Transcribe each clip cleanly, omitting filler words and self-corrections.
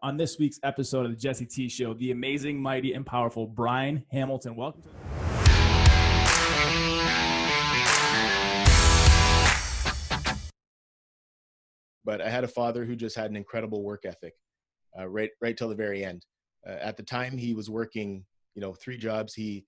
on this week's episode of the Jesse T Show, the amazing, mighty, and powerful Brine Hamilton. Welcome to But I had a father who just had an incredible work ethic, right till the very end. At the time, he was working, 3 jobs. He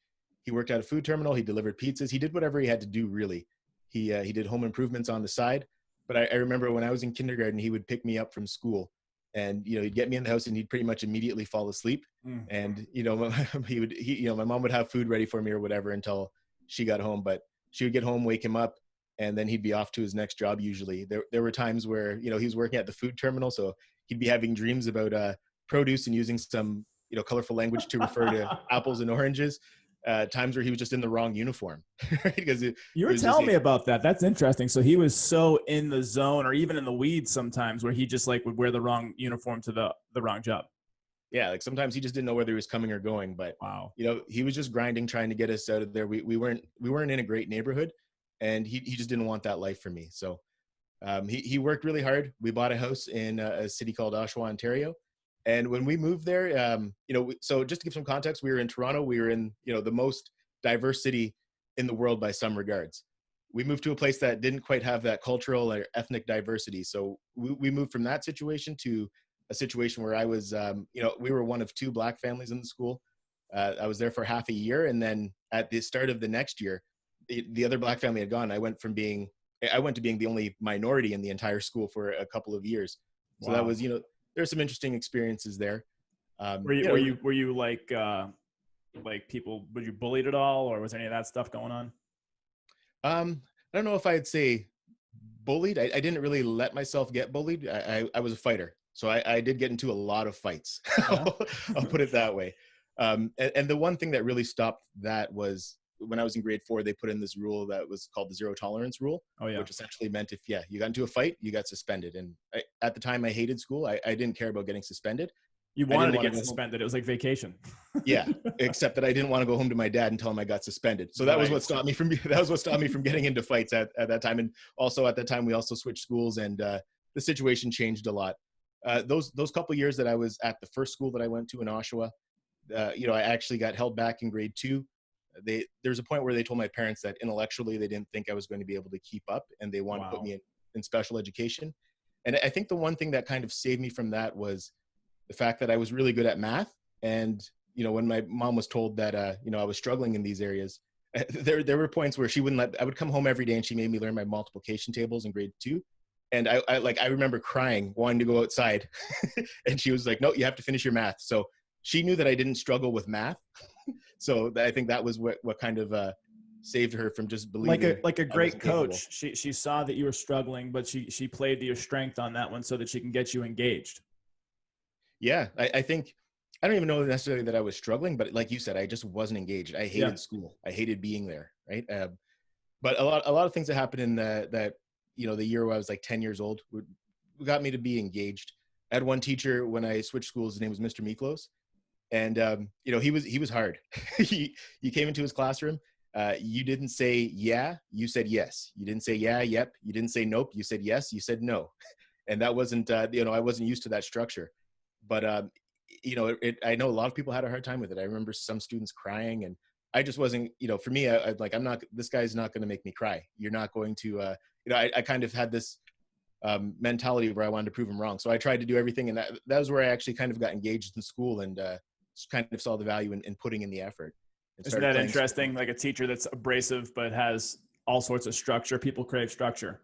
worked at a food terminal. He delivered pizzas. He did whatever he had to do, really. He did home improvements on the side. But I remember when I was in kindergarten, he would pick me up from school, and he'd get me in the house, and he'd pretty much immediately fall asleep. And my mom would have food ready for me or whatever until she got home. But she would get home, wake him up, and then he'd be off to his next job. Usually there were times where, he was working at the food terminal. So he'd be having dreams about produce and using some, colorful language to refer to apples and oranges. Times where he was just in the wrong uniform. Right? Because you were telling me about that. That's interesting. So he was so in the zone or even in the weeds sometimes where he just would wear the wrong uniform to the wrong job. Yeah. Like sometimes he just didn't know whether he was coming or going, but wow. He was just grinding, trying to get us out of there. We weren't in a great neighborhood. And he just didn't want that life for me. So he worked really hard. We bought a house in a city called Oshawa, Ontario. And when we moved there, so just to give some context, we were in Toronto. We were in, the most diverse city in the world by some regards. We moved to a place that didn't quite have that cultural or ethnic diversity. So we moved from that situation to a situation where I was, we were one of 2 Black families in the school. I was there for half a year. And then at the start of the next year, the other Black family had gone. I went to being the only minority in the entire school for a couple of years. So that was, there's some interesting experiences there. Were you like people, were you bullied at all, or was any of that stuff going on? I don't know if I'd say bullied. I didn't really let myself get bullied. I was a fighter. So I did get into a lot of fights. Yeah. I'll put it that way. And the one thing that really stopped that was when I was in grade 4, they put in this rule that was called the 0 tolerance rule, which essentially meant if you got into a fight, you got suspended. And at the time I hated school. I didn't care about getting suspended. You wanted to get suspended. It was like vacation. Yeah, except that I didn't want to go home to my dad and tell him I got suspended. So that was what stopped me from getting into fights at that time. And also at that time, we also switched schools, and the situation changed a lot. Those couple years that I was at the first school that I went to in Oshawa, I actually got held back in grade 2. There's a point where they told my parents that intellectually they didn't think I was going to be able to keep up, and they wanted to put me in special education. And I think the one thing that kind of saved me from that was the fact that I was really good at math. And, when my mom was told that, I was struggling in these areas, there were points where I would come home every day and she made me learn my multiplication tables in grade 2. And I remember crying, wanting to go outside. And she was like, no, you have to finish your math. So she knew that I didn't struggle with math. So I think that was what kind of saved her from just believing. Like a great coach. She saw that you were struggling, but she played to your strength on that one so that she can get you engaged. Yeah, I think I don't even know necessarily that I was struggling, but like you said, I just wasn't engaged. I hated school. I hated being there. Right. But a lot of things that happened in the year where I was like 10 years old got me to be engaged. I had one teacher when I switched schools. His name was Mr. Miklos. And, he was hard. You came into his classroom. You didn't say, yeah, you said yes. You didn't say, yeah, yep. You didn't say, nope. You said yes. You said no. And that wasn't, I wasn't used to that structure. But, I know a lot of people had a hard time with it. I remember some students crying, and I just wasn't, for me, this guy's not going to make me cry. You're not going to, I kind of had this mentality where I wanted to prove him wrong. So I tried to do everything. And that was where I actually kind of got engaged in school, and kind of saw the value in putting in the effort. Isn't that interesting? Like a teacher that's abrasive but has all sorts of structure. People crave structure.